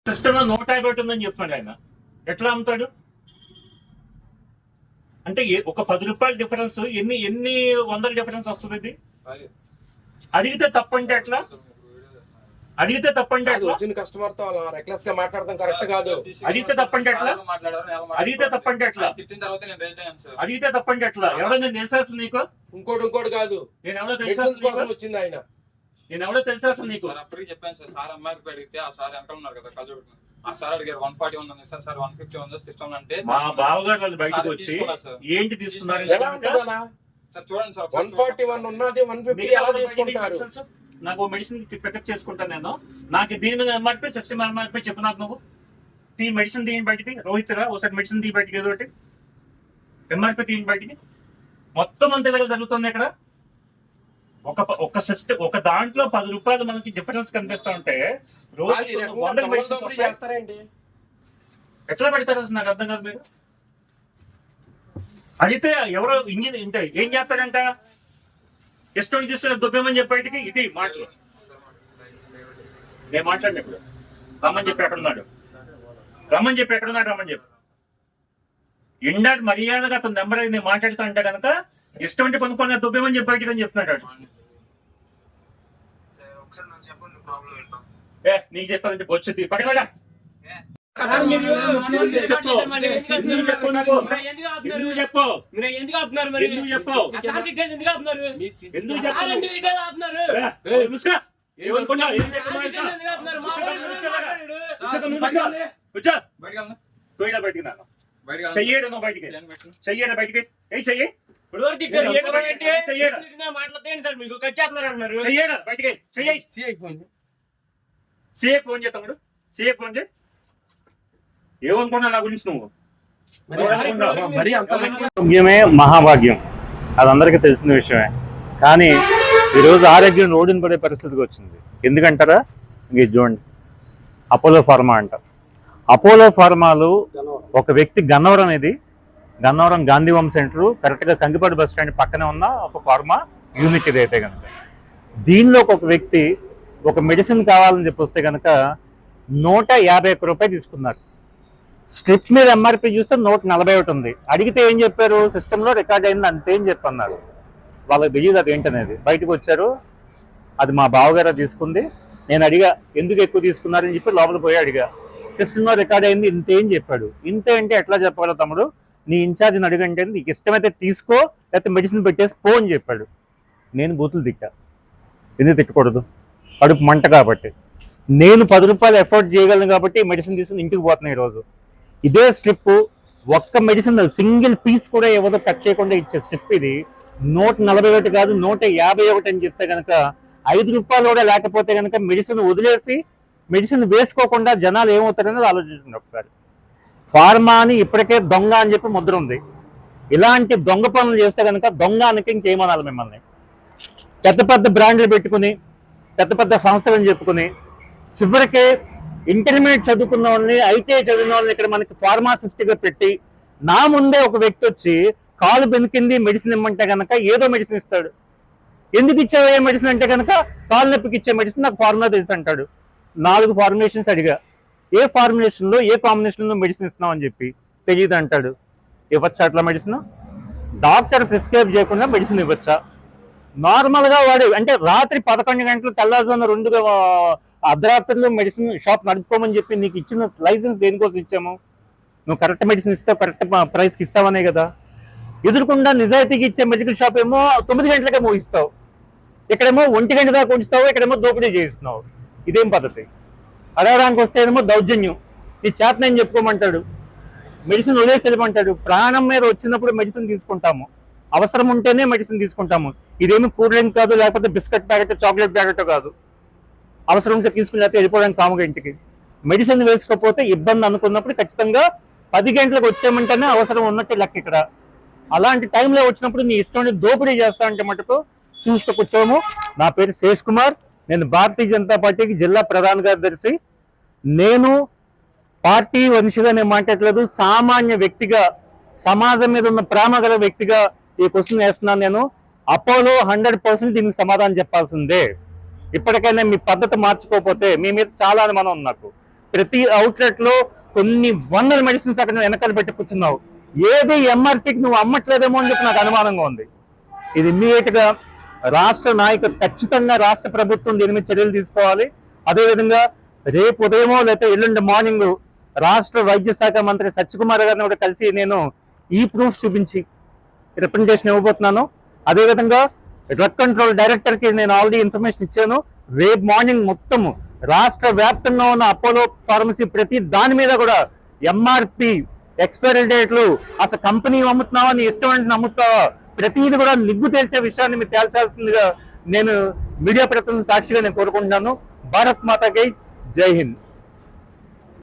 System లో 150 ఉందని చెప్తున్నాడు ఆయన. ఎట్లా అమ్ముతాడు అంటే ఒక 10 రూపాయల డిఫరెన్స్ ఎన్ని ఎన్ని వందల డిఫరెన్స్ వస్తుంది ఇది? అడిగితే తప్పంటే ఎట్లా? అడిగితే తప్పంటే ఎట్లా? కస్టమర్ తో రెక్లెస్ గా మాట్లాడడం కరెక్ట్ కాదు. అడిగితే తప్పంటే ఎట్లా? అడిగితే తప్పంటే ఎట్లా? అడిగితే తప్పంటే ఎట్లా? ఎవరో నేను తెలుసు నీకు? ఇంకోటి కాదు, నేను ఎవరో తెలుసు వచ్చింది ఆయన. నేను ఎవరో తెలుసు నీకు? అప్పటికి చెప్పాను సార్. సార్ అమ్మాయికి అడిగితే ఆ సార్ వెనకాల ఉన్నారు కదా కళ్ళు. ఆ సార్ అడిగారు 140 ఉంది సార్. సార్ 150 ఉంది సిస్టమ్ అంటే మా బావగారు వాళ్ళు బయటకు వచ్చి ఏంటి తీసుకున్నారు సార్ చూడండి సార్. 141 ఉన్నది 150 ఎలా తీసుకుంటారు? నాకు మెడిసిన్ పికప్ చేసుకుంటాను నేను. నాకు దీని మీద ఎంఆర్పీ సిస్టమ్ ఎంఆర్పీ చెప్పు. నాకు నువ్వు ఈ మెడిసిన్ తీయండి బయటికి. రోహిత్ రా ఒకసారి మెడిసిన్ తీ బయటికి. ఏదో ఒకటి ఎంఆర్పీ తీయండి బయటికి. మొత్తం అంత ఇలాగ జరుగుతుంది ఇక్కడ. ఒక సిస్టమ్ ఒక దాంట్లో 10 రూపాయలు మనకి డిఫరెన్స్ కనిపిస్తా ఉంటే రోజు 100 మెడిసిన్స్ చేస్తారేంటి? ఎట్లా పెడతారు అసలు నాకు అర్థం కాదు. మీరు అడిగితే ఎవరో ఇంజిన్ ఏం చేస్తారంట? ఎస్టోని తీసుకుని దుబ్బేమని చెప్పేటికి ఇది మాటలు. నేను మాట్లాడిన ఇప్పుడు రమ్మని చెప్పి ఎక్కడున్నాడు, రమ్మని చెప్పి ఎక్కడున్నాడు, రమ్మని చెప్పి ఎండాడు మర్యాదగా అతను నెంబర్ అయింది మాట్లాడుతా అంటే కనుక ఇష్టం కొనుక్కొని దుబ్బేమని చెప్పి బయటికి అని చెప్తున్నాడు. నీకు చెప్పాలంటే బొచ్చు పక్కనగా చెయ్యడు నువ్వు బయటికి. చెయ్యడా బయటికి? ఏ చెయ్యి చెయ్యడా బయటికి. చెయ్యి సీఏ ఫోన్ చేస్తాడు. సీఏ ఫోన్ చేయి. ఏమనుకున్నా నా గురించి నువ్వు? ఆరోగ్యమే మహాభాగ్యం, అది అందరికీ తెలిసిన విషయమే. కానీ ఈరోజు ఆరోగ్యం రోడ్డున పడే పరిస్థితికి వచ్చింది. ఎందుకంటారా? ఇంక చూడండి, అపోలో ఫార్మా అంట. అపోలో ఫార్మాలు ఒక వ్యక్తి గన్నవరం, ఇది గన్నవరం గాంధీవం సెంటర్ కరెక్ట్గా కంకిపాడు బస్ స్టాండ్ పక్కనే ఉన్న ఒక ఫార్మా యూనిట్ ఇది. అయితే కనుక దీనిలో ఒక వ్యక్తి ఒక మెడిసిన్ కావాలని చెప్పి వస్తే కనుక 151 రూపాయలు తీసుకున్నారు. స్ట్రిప్స్ మీద ఎంఆర్పీ చూస్తే 141 ఉంది. అడిగితే ఏం చెప్పారు? సిస్టంలో రికార్డ్ అయింది అంతేం చెప్పన్నారు. వాళ్ళకి తెలియదు అది ఏంటనేది. బయటకు వచ్చారు, అది మా బావగారు తీసుకుంది. నేను అడిగా ఎందుకు ఎక్కువ తీసుకున్నారని చెప్పి లోపల పోయి అడిగా. సిస్టంలో రికార్డ్ అయింది ఇంతేం చెప్పాడు. ఇంతే అంటే ఎట్లా చెప్పగలవు తమ్ముడు? నీ ఇన్ఛార్జిని అడిగంటే నీకు ఇష్టమైతే తీసుకో, లేకపోతే మెడిసిన్ పెట్టేసి పో అని చెప్పాడు. నేను బూతులు తిట్టా. ఎందుకు తిట్టకూడదు? కడుపు మంట కాబట్టి. నేను 10 రూపాయలు ఎఫోర్డ్ చేయగలను కాబట్టి మెడిసిన్ తీసుకుని ఇంటికి పోతున్నాయి. ఈరోజు ఇదే స్ట్రిప్ ఒక్క మెడిసిన్ సింగిల్ పీస్ కూడా ఎవరో కట్ చేయకుండా ఇచ్చే స్ట్రిప్ ఇది 141 కాదు 151 అని చెప్తే కనుక 5 రూపాయలు కూడా లేకపోతే కనుక మెడిసిన్ వదిలేసి మెడిసిన్ వేసుకోకుండా జనాలు ఏమవుతారనేది ఆలోచించండి ఒకసారి. ఫార్మా అని ఇప్పటికే దొంగ అని చెప్పి ముద్ర ఉంది. ఇలాంటి దొంగ పనులు చేస్తే కనుక దొంగ అనకి ఇంకేమనాలి మిమ్మల్ని? పెద్ద పెద్ద బ్రాండ్లు పెట్టుకుని పెద్ద పెద్ద సంస్థలను చెప్పుకుని చివరికి ఇంటర్మీడియట్ చదువుకున్న వాళ్ళని, ఐటీఐ చదివిన వాళ్ళని ఇక్కడ మనకి ఫార్మాసిస్ట్గా పెట్టి నా ముందే ఒక వ్యక్తి వచ్చి కాలు బెనికింది మెడిసిన్ ఇమ్మంటే కనుక ఏదో మెడిసిన్ ఇస్తాడు. ఎందుకు ఇచ్చావు ఏ మెడిసిన్ అంటే కనుక కాలు నొప్పికి ఇచ్చే మెడిసిన్ నాకు ఫార్ములా తెలుసు అంటాడు. 4 ఫార్ములేషన్స్ అడిగా, ఏ ఫార్ములేషన్లో ఏ కాంబినేషన్లో మెడిసిన్ ఇస్తున్నావు అని చెప్పి తెలియదు అంటాడు. ఇవ్వచ్చా అట్లా మెడిసిన్? డాక్టర్ ప్రిస్క్రైబ్ చేయకుండా మెడిసిన్ ఇవ్వచ్చా? నార్మల్గా వాడు అంటే రాత్రి 11 గంటలు తెల్లారుజామున 2 అర్ధరాత్రిలో మెడిసిన్ షాప్ నడుపుకోమని చెప్పి నీకు ఇచ్చిన లైసెన్స్ దేనికోసం ఇచ్చాము? నువ్వు కరెక్ట్ మెడిసిన్ ఇస్తావు, కరెక్ట్ ప్రైస్కి ఇస్తావనే కదా. ఎదురుకుండా నిజాయితీకి ఇచ్చే మెడికల్ షాప్ ఏమో 9 గంటలకే మోగిస్తావు, ఇక్కడేమో 1 గంట దాకా ఉంచుతావు, ఇక్కడేమో దోపిడీ చేయిస్తున్నావు. ఇదేం పద్ధతి? అడగడానికి వస్తే ఏమో దౌర్జన్యం. నీ చేతనేం చెప్పుకోమంటాడు, మెడిసిన్ వదిలేసి వెళ్ళమంటాడు. ప్రాణం మీద వచ్చినప్పుడు మెడిసిన్ తీసుకుంటాము, అవసరం ఉంటేనే మెడిసిన్ తీసుకుంటాము. ఇదేమి కూల్ డ్రింక్ కాదు, లేకపోతే బిస్కెట్ ప్యాకెట్ చాక్లెట్ ప్యాకెట్ కాదు. అవసరం ఉంటే తీసుకుని లేకపోతే వెళ్ళిపోవడానికి కాముగా ఇంటికి. మెడిసిన్ వేసుకోకపోతే ఇబ్బంది అనుకున్నప్పుడు ఖచ్చితంగా 10 గంటలకు వచ్చేయమంటేనే అవసరం ఉన్నట్టు లెక్క ఇక్కడ. అలాంటి టైంలో వచ్చినప్పుడు నీ ఇష్టం దోపిడీ చేస్తా అంటే మటుకు చూస్తూ కూర్చోము. నా పేరు శేష్ కుమార్, నేను భారతీయ జనతా పార్టీకి జిల్లా ప్రధాన కార్యదర్శి. నేను పార్టీ మనిషిగా నేను మాట్లాడలేదు, సామాన్య వ్యక్తిగా, సమాజం మీద ఉన్న ప్రేమ గల వ్యక్తిగా ఈ క్వశ్చన్ వేస్తున్నాను. నేను అపోలో 100% దీనికి సమాధానం చెప్పాల్సిందే. ఇప్పటికైనా మీ పద్ధతి మార్చుకోకపోతే మీ మీద చాలా అనుమానం ఉంది నాకు. ప్రతి అవుట్లెట్ లో కొన్ని వందల మెడిసిన్స్ అక్కడ వెనకాల పెట్టి కూర్చున్నావు. ఏది ఎంఆర్పీకి నువ్వు అమ్మట్లేదేమో అని చెప్పి నాకు అనుమానంగా ఉంది. ఇది ఇమ్మీడియట్ గా రాష్ట్ర నాయకులు, ఖచ్చితంగా రాష్ట్ర ప్రభుత్వం దీని మీద చర్యలు తీసుకోవాలి. అదేవిధంగా రేపు ఉదయమో లేకపోతే ఎల్లుండి మార్నింగ్ రాష్ట్ర వైద్య శాఖ మంత్రి సత్యకుమార్ గారిని కూడా కలిసి నేను ఈ ప్రూఫ్ చూపించి రిప్రజెంటేషన్ ఇవ్వబోతున్నాను. అదేవిధంగా డ్రగ్ కంట్రోల్ డైరెక్టర్ కి నేను ఆల్రెడీ ఇన్ఫర్మేషన్ ఇచ్చాను. రేపు మార్నింగ్ మొత్తము రాష్ట్ర వ్యాప్తంగా ఉన్న అపోలో ఫార్మసీ ప్రతి దాని మీద కూడా ఎంఆర్పి, ఎక్స్పైరీ డేట్లు, అసలు కంపెనీ అమ్ముతున్నావా, నీ ఇష్టం అంటే నమ్ముతావా, ప్రతిదీ కూడా నిగ్గు తేల్చే విషయాన్ని మీరు తేల్చాల్సిందిగా నేను మీడియా ప్రతినిధి సాక్షిగా నేను కోరుకుంటున్నాను. భారత్ మాతాకి జై హింద్.